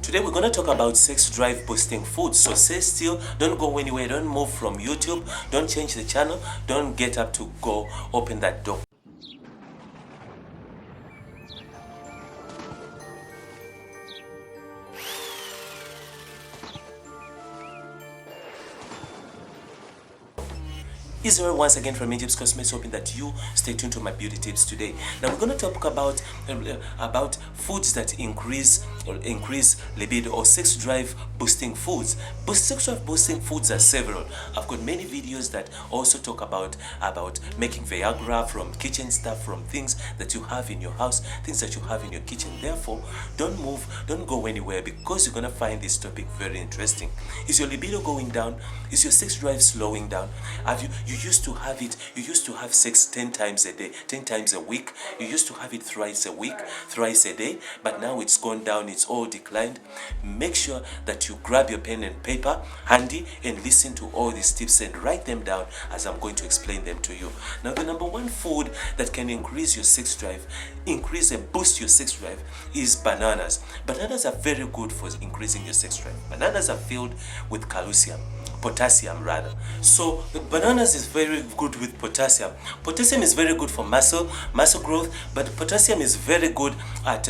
Today we're going to talk about sex drive boosting foods. So stay still, don't go anywhere, don't move from YouTube, don't change the channel, don't get up to go open that door. Israel once again from Injibs Cosmets, hoping that you stay tuned to my beauty tips today. Now we're going to talk about foods that increase libido or sex drive boosting foods. But sex drive boosting foods are several. I've got many videos that also talk about making Viagra from kitchen stuff, from things that you have in your house, things that you have in your kitchen. Therefore, don't move, don't go anywhere, because you're going to find this topic very interesting. Is your libido going down? Is your sex drive slowing down? You used to have sex 10 times a day, 10 times a week. You used to have it thrice a week, thrice a day, but now it's gone down, it's all declined. Make sure that you grab your pen and paper handy and listen to all these tips and write them down as I'm going to explain them to you. Now, the number one food that can increase your sex drive, increase and boost your sex drive, is bananas. Bananas are very good for increasing your sex drive. Bananas are filled with potassium rather. So bananas is very good with potassium. Potassium is very good for muscle growth, but potassium is very good at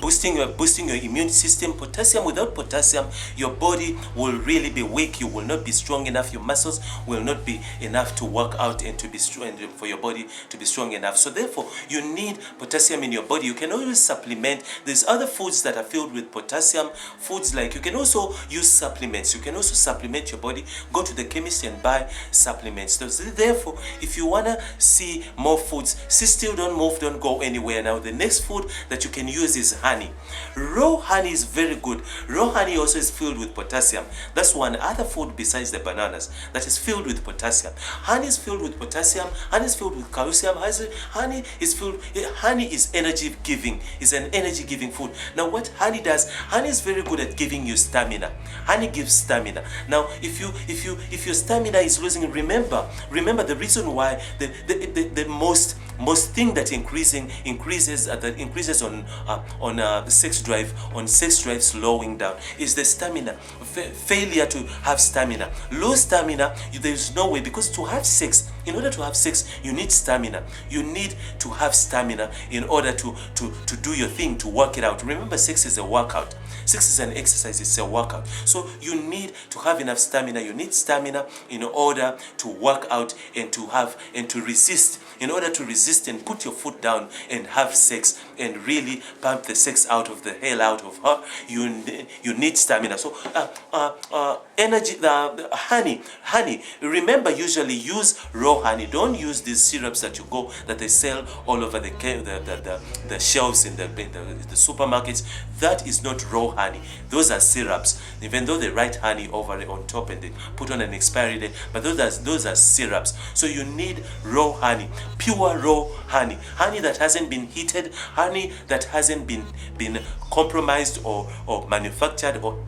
boosting your immune system. Without potassium, your body will really be weak. You will not be strong enough. Your muscles will not be enough to work out and to be strong, for your body to be strong enough. So therefore, you need potassium in your body. You can always supplement. There's other foods that are filled with potassium. Foods like, you can also use supplements. You can also supplement your body. Go to the chemist and buy supplements. So therefore, if you want to see more foods, sit still, don't move, don't go anywhere. Now, the next food that you can use is honey. Raw honey is very good. Raw honey also is filled with potassium. That's one other food besides the bananas that is filled with potassium. Honey is filled with potassium. Honey is filled with calcium. Honey is energy giving. It's an energy giving food. Now, what honey does? Honey is very good at giving you stamina. Honey gives stamina. Now, if your stamina is losing, remember the reason why the most thing that increases on the sex drive slowing down is the stamina. Failure to have stamina. Low stamina, there's no way, because in order to have sex, you need stamina. You need to have stamina in order to do your thing, to work it out. Remember, sex is a workout. Sex is an exercise, it's a workout. So you need to have enough stamina. You need stamina in order to work out and to resist. In order to resist and put your foot down and have sex and really pump the sex out of the hell out of her, you need stamina. So energy, the honey. Remember, usually use raw honey. Don't use these syrups that they sell all over the shelves in the supermarkets. That is not raw honey. Those are syrups. Even though they write honey over on top and they put on an expiry date, but those are syrups. So you need raw honey, pure raw honey that hasn't been heated, honey that hasn't been compromised or manufactured or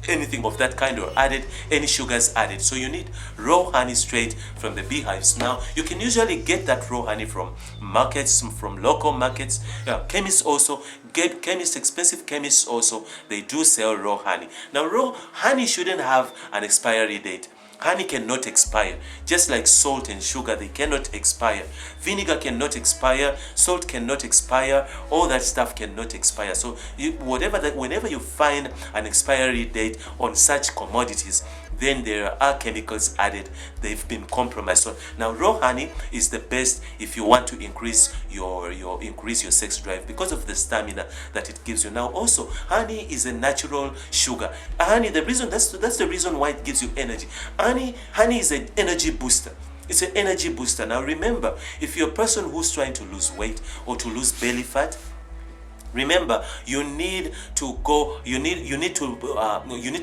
anything of that kind, or added any sugars added. So you need raw honey straight from the beehives. Now, you can usually get that raw honey from markets, from local markets. Chemists also, expensive chemists also, they do sell raw honey. Now, raw honey shouldn't have an expiry date. Honey cannot expire, just like salt and sugar, they cannot expire. Vinegar cannot expire, salt cannot expire, all that stuff cannot expire. So whenever you find an expiry date on such commodities, then there are chemicals added. They've been compromised. So now, raw honey is the best if you want to increase your sex drive, because of the stamina that it gives you. Now, also, honey is a natural sugar. Honey, that's the reason why it gives you energy. Honey is an energy booster. It's an energy booster. Now, remember, if you're a person who's trying to lose weight or to lose belly fat, remember, you need to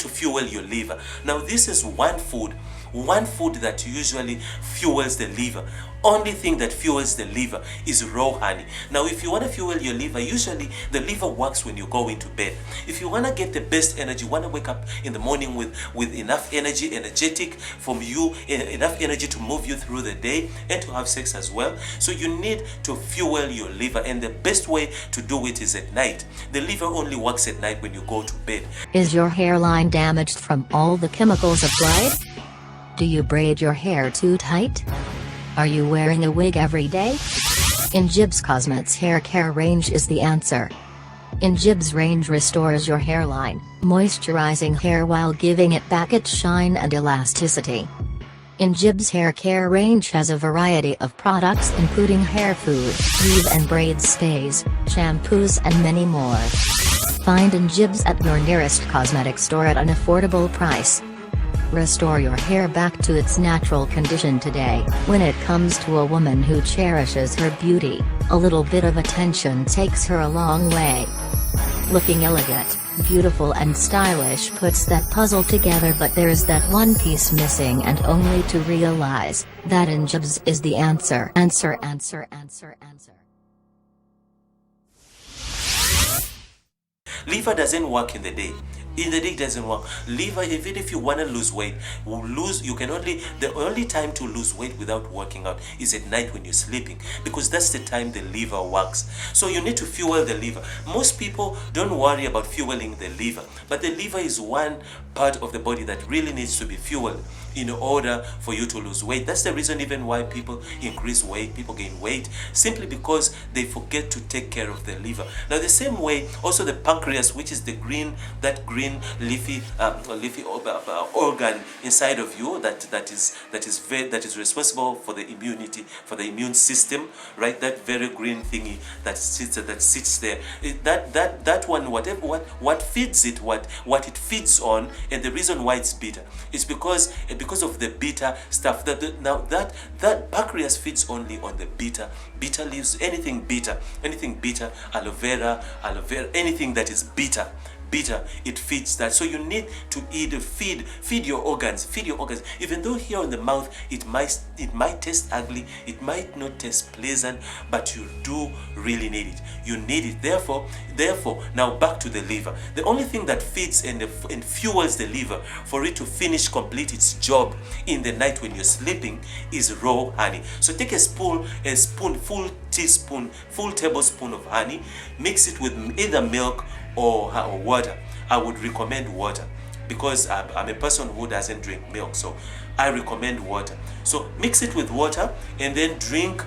fuel your liver. Now, this is one food one food that usually fuels the liver, only thing that fuels the liver, is raw honey. Now if you want to fuel your liver, usually the liver works when you go into bed. If you want to get the best energy, want to wake up in the morning with enough energy, energetic from you, enough energy to move you through the day and to have sex as well, so you need to fuel your liver, and the best way to do it is at night. The liver only works at night when you go to bed. Is your hairline damaged from all the chemicals applied? Do you braid your hair too tight? Are you wearing a wig every day? Injibs Cosmets hair care range is the answer. Injibs range restores your hairline, moisturizing hair while giving it back its shine and elasticity. Injibs hair care range has a variety of products including hair food, weave and braid stays, shampoos and many more. Find Injibs at your nearest cosmetic store at an affordable price. Restore your hair back to its natural condition today. When it comes to a woman who cherishes her beauty, a little bit of attention takes her a long way. Looking elegant, beautiful and stylish puts that puzzle together, but there's that one piece missing, and only to realize that Injibs is the answer. Answer. Liver doesn't work in the day. In the day it doesn't work. Liver, even if you want to lose weight, the only time to lose weight without working out is at night when you're sleeping, because that's the time the liver works. So you need to fuel the liver. Most people don't worry about fueling the liver, but the liver is one part of the body that really needs to be fueled in order for you to lose weight. That's the reason even why people increase weight, people gain weight, simply because they forget to take care of the liver. Now the same way also the pancreas, which is that green leafy organ inside of you that is responsible for the immunity, for the immune system, right? That very green thingy that sits there, that one, what feeds it, what it feeds on, and the reason why it's bitter is because of the bitter stuff. That pancreas feeds only on the bitter leaves, anything bitter, aloe vera, anything that is bitter, it feeds that. So you need to feed your organs, even though here in the mouth it might taste ugly, it might not taste pleasant, but you do really need it. You need it. Therefore now back to the liver. The only thing that feeds and fuels the liver for it to complete its job in the night when you're sleeping is raw honey. So take a full tablespoon of honey, mix it with either milk or water. I would recommend water because I'm a person who doesn't drink milk, so I recommend water. So mix it with water and then drink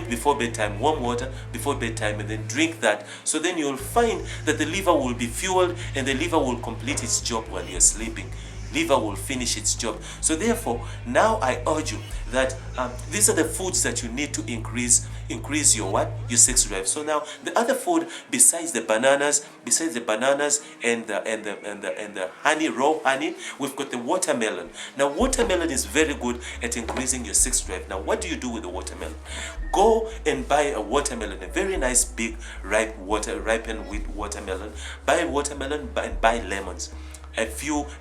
before bedtime, warm water before bedtime, and then drink that. So then you'll find that the liver will be fueled and the liver will complete its job while you're sleeping. Liver will finish its job. So therefore, now I urge you that these are the foods that you need to increase your sex drive. So now the other food besides the bananas and the honey, raw honey, we've got the watermelon. Now watermelon is very good at increasing your sex drive. Now what do you do with the watermelon? Go and buy a watermelon, a very nice big ripened with watermelon. Buy watermelon and buy lemons. A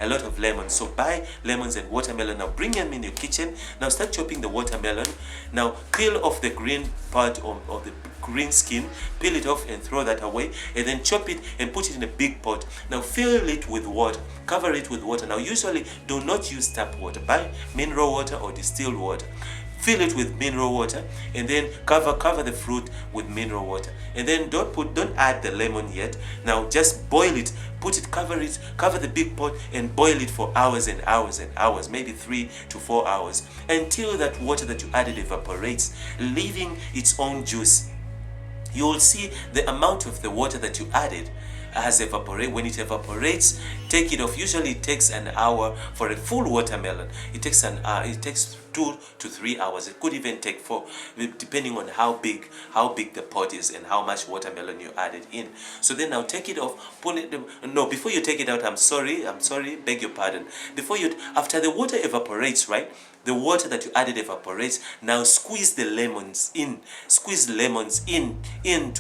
lot of lemons. So buy lemons and watermelon. Now bring them in your kitchen. Now start chopping the watermelon. Now peel off the green part of the green skin, peel it off and throw that away, and then chop it and put it in a big pot. Now fill it with water, cover it with water. Now usually do not use tap water, buy mineral water or distilled water. Fill it with mineral water and then cover the fruit with mineral water, and then don't add the lemon yet. Now just boil it, cover the big pot and boil it for hours and hours and hours, maybe 3 to 4 hours, until that water that you added evaporates, leaving its own juice. You will see the amount of the water that you added has evaporated. When it evaporates, take it off. Usually it takes an hour for a full watermelon. It takes 2 to 3 hours. It could even take 4, depending on how big the pot is and how much watermelon you added in. So then now take it off, before you take it out, I'm sorry, beg your pardon. After the water evaporates, right? The water that you added evaporates. Now squeeze lemons into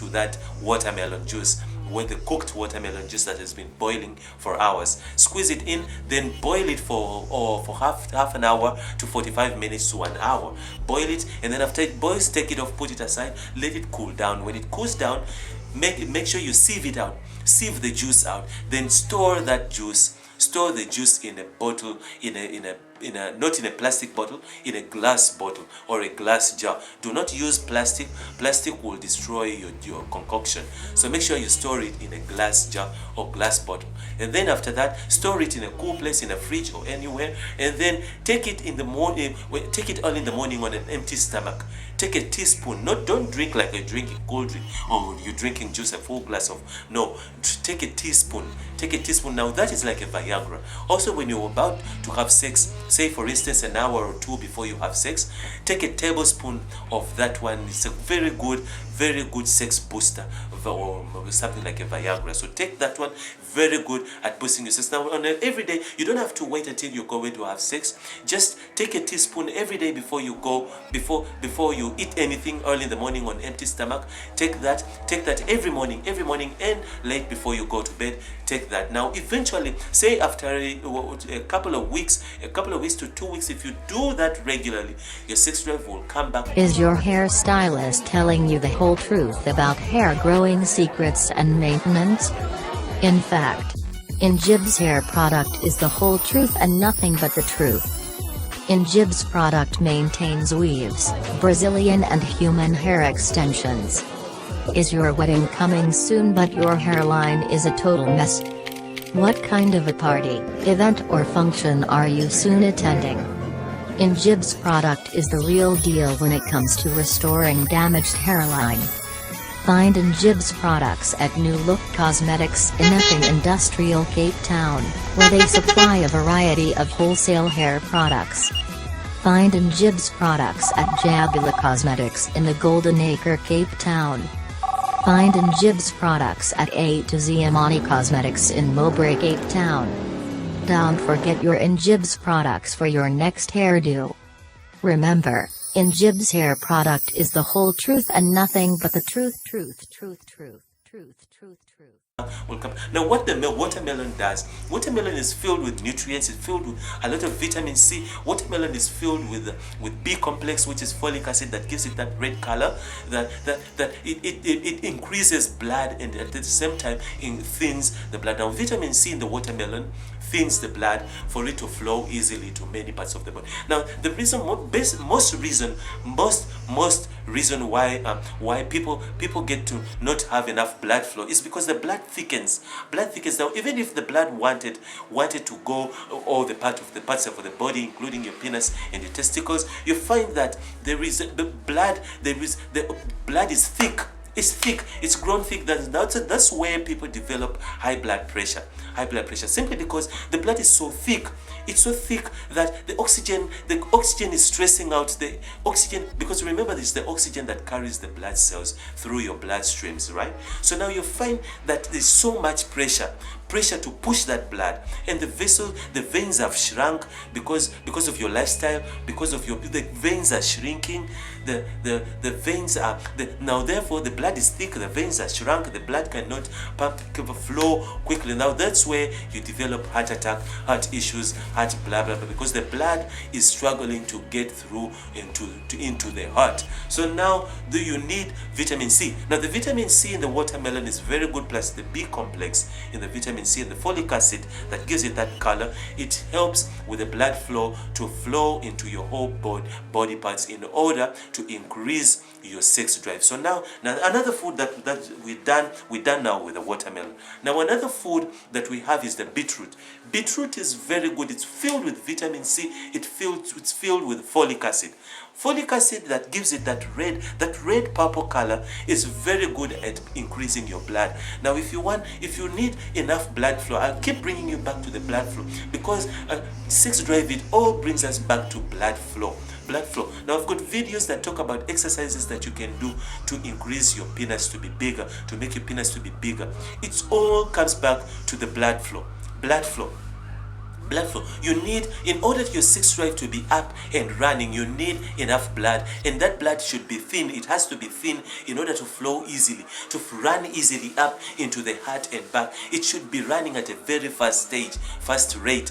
that watermelon juice. when the cooked watermelon juice that has been boiling for hours. Squeeze it in, then boil it for half an hour to 45 minutes to 1 hour. Boil it, and then after it boils, take it off, put it aside, let it cool down. When it cools down, make sure you sieve it out, sieve the juice out, then store that juice. Store the juice in a bottle, not in a plastic bottle, in a glass bottle or a glass jar. Do not use plastic. Plastic will destroy your concoction. So make sure you store it in a glass jar or glass bottle. And then after that, store it in a cool place, in a fridge or anywhere. And then take it in the morning. Take it early in the morning on an empty stomach. Take a teaspoon. Don't drink like you're drinking cold drink or you're drinking juice, a full glass of. No, take a teaspoon. Take a teaspoon. Now that is like a Viagra. Also, when you're about to have sex, say for instance an hour or two before you have sex, take a tablespoon of that one. It's a very good sex booster, or something like a Viagra. So take that one, very good at boosting your sex. Now on an everyday, you don't have to wait until you're going to have sex. Just take a teaspoon every day before you go, before you eat anything early in the morning on empty stomach. Take that every morning and late before you go to bed. Take that. Now eventually, say after a couple of weeks to 2 weeks, if you do that regularly, your sex drive will come back. Is your hairstylist telling you the whole truth about hair growing secrets and maintenance? In fact, Injibs hair product is the whole truth and nothing but the truth. Injibs product maintains weaves, Brazilian and human hair extensions. Is your wedding coming soon but your hairline is a total mess? What kind of a party, event or function are you soon attending? Injibs product is the real deal when it comes to restoring damaged hairline. Find Injibs products at New Look Cosmetics in Epping Industrial, Cape Town, where they supply a variety of wholesale hair products. Find Injibs products at Jabula Cosmetics in the Golden Acre, Cape Town. Find Injibs products at A to Z Amani Cosmetics in Mowbray, Cape Town. Don't forget your Injibs products for your next hairdo. Remember, Injibs hair product is the whole truth and nothing but the truth. Welcome. Now what the watermelon does, watermelon is filled with nutrients, it's filled with a lot of vitamin C. Watermelon is filled with B complex, which is folic acid, that gives it that red color, that it increases blood and at the same time it thins the blood. Now vitamin C in the watermelon thins the blood for it to flow easily to many parts of the body. Now the reason, most reason why people get to not have enough blood flow is because the blood thickens. Now even if the blood wanted to go all the parts of the body, including your penis and your testicles, you find that the blood is thick. It's thick. It's grown thick. That's where people develop high blood pressure. Simply because the blood is so thick. It's so thick that the oxygen is stressing out the oxygen, because remember, this is the oxygen that carries the blood cells through your blood streams, right? So now you find that there's so much pressure to push that blood, and the veins have shrunk because of your lifestyle, because of the veins are shrinking. The veins are now, therefore the blood is thick, the veins are shrunk, the blood cannot flow quickly. Now that's where you develop heart attack, heart issues, heart blah blah blah, because the blood is struggling to get through into the heart. So now you need vitamin C. Now the vitamin C in the watermelon is very good, plus the B complex in the vitamin C and the folic acid that gives it that color. It helps with the blood flow to flow into your whole body parts in order to increase your sex drive. So now another food that we're done now with the watermelon. Now another food that we have is the beetroot. Beetroot is very good. It's filled with vitamin C. It's filled with folic acid. Folic acid that gives it that red purple color is very good at increasing your blood. Now if you need enough blood flow, I'll keep bringing you back to the blood flow, because sex drive, it all brings us back to blood flow. Now I've got videos that talk about exercises that you can do to increase your penis to be bigger, to make your penis to be bigger. It all comes back to the blood flow. Blood flow. You need, in order for your sex drive to be up and running, you need enough blood, and that blood should be thin. It has to be thin in order to flow easily, to run easily up into the heart and back. It should be running at a very fast rate.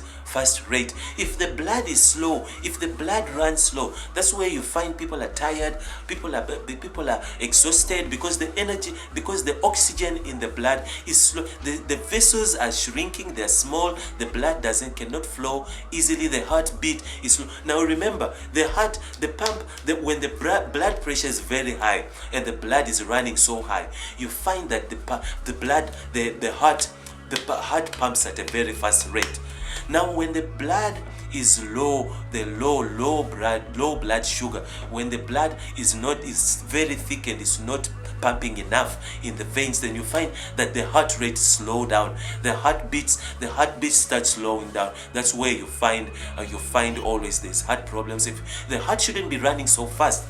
If the blood is slow, if the blood runs slow, that's where you find people are tired, people are exhausted, because the energy, because the oxygen in the blood is slow. The vessels are shrinking, they're small, the blood cannot flow easily, the heartbeat is slow. Now remember, the heart, the pump, when the blood pressure is very high and the blood is running so high, you find that the heart pumps at a very fast rate. Now when the blood is low, the low blood sugar, when the blood is very thick and is not pumping enough in the veins, then you find that the heart rate slow down, the heartbeat starts slowing down. That's where you find always these heart problems. If the heart shouldn't be running so fast,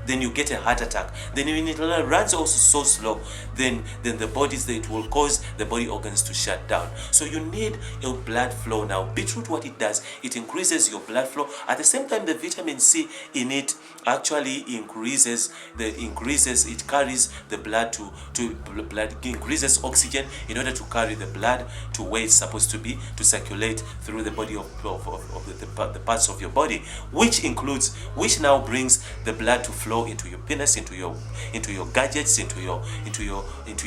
then you get a heart attack. Then when it runs also so slow, then it will cause the body organs to shut down. So you need your blood flow. Now beetroot, what it does, it increases your blood flow. At the same time, the vitamin C in it actually increases, it carries the blood increases oxygen in order to carry the blood to where it's supposed to be, to circulate through the body of the parts of your body, which now brings the blood to flow into your penis, into your gadgets, into your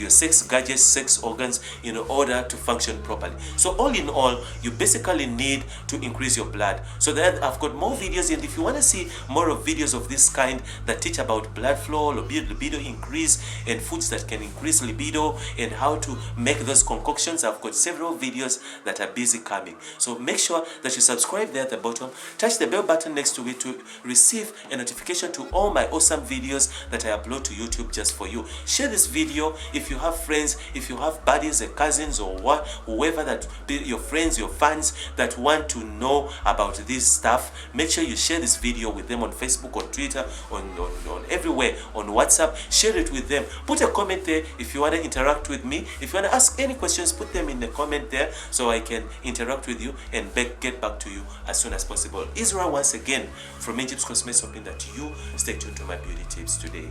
sex gadgets, sex organs, in order to function properly. So all in all, you basically need to increase your blood. So that I've got more videos, and if you want to see more of videos of this kind that teach about blood flow, libido increase, and foods that can increase libido, and how to make those concoctions, I've got several videos that are busy coming. So make sure that you subscribe there at the bottom, touch the bell button next to it to receive a notification to all my awesome videos that I upload to YouTube just for you. Share this video if you have friends, if you have buddies and cousins, or whoever that your friends, your fans that want to know about this stuff. Make sure you share this video with them on Facebook, on Twitter, on everywhere, on WhatsApp. Share it with them. Put a comment there if you want to interact with me. If you want to ask any questions, put them in the comment there so I can interact with you and get back to you as soon as possible. Israel once again from Injibs Cosmets, hoping that you stay tuned to my beauty tips today.